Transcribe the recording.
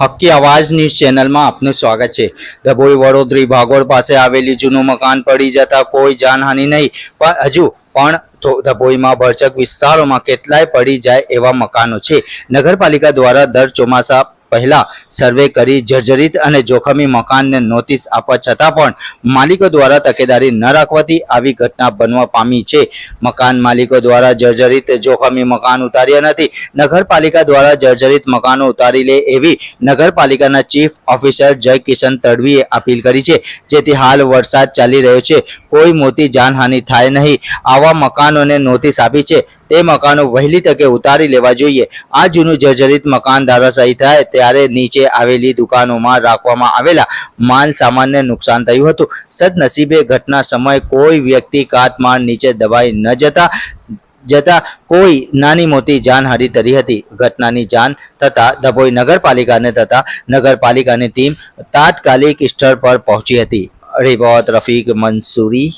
હક્કી અવાજ ન્યૂઝ ચેનલમાં આપનું સ્વાગત છે। ડભોઈ વડોદરી ભાગોળ પાસે આવેલી જૂનું મકાન પડી જતા કોઈ જાનહાનિ નહીં, પણ હજુ પણ ડભોઈમાં ભરચક વિસ્તારોમાં કેટલાય પડી જાય એવા મકાનો છે। નગરપાલિકા દ્વારા દર ચોમાસા પહેલા સર્વે કરી જર્જરિત અને જોખમી મકાનને નોટિસ આપવા છતાં પણ માલિકો દ્વારા તકેદારી ન રાખવાથી આવી ઘટના બનવા પામી છે। મકાન માલિકો દ્વારા જર્જરિત જોખમી મકાન ઉતાર્યા નથી। નગરપાલિકા દ્વારા જર્જરિત મકાનો ઉતારી લે એવી નગરપાલિકાના ચીફ ઓફિસર જય કિશન તડવીએ અપીલ કરી છે, જેથી હાલ વરસાદ ચાલી રહ્યો છે, કોઈ મોટી જાનહાનિ થાય નહીં। આવા મકાનોને નોટિસ આપી છે તે મકાનો વહેલી તકે ઉતારી લેવા જોઈએ। આ જૂનું જર્જરિત મકાન ધરાશાયી થાય ત્યારે નીચે આવેલી દુકાનોમાં રાખવામાં આવેલા માલ સામાનને નુકસાન થયું હતું। સદનસીબે ઘટના સમયે કોઈ વ્યક્તિ કાટમાળ નીચે દબાઈ ન જતા કોઈ નાની મોટી જાનહાનિ થઈ હતી। ઘટનાની જાણ થતાં ડભોઈ નગરપાલિકાને તથા નગરપાલિકાની ટીમ તાત્કાલિક સ્થળ પર પહોંચી હતી। રિપોર્ટ રફીક મંસૂરી।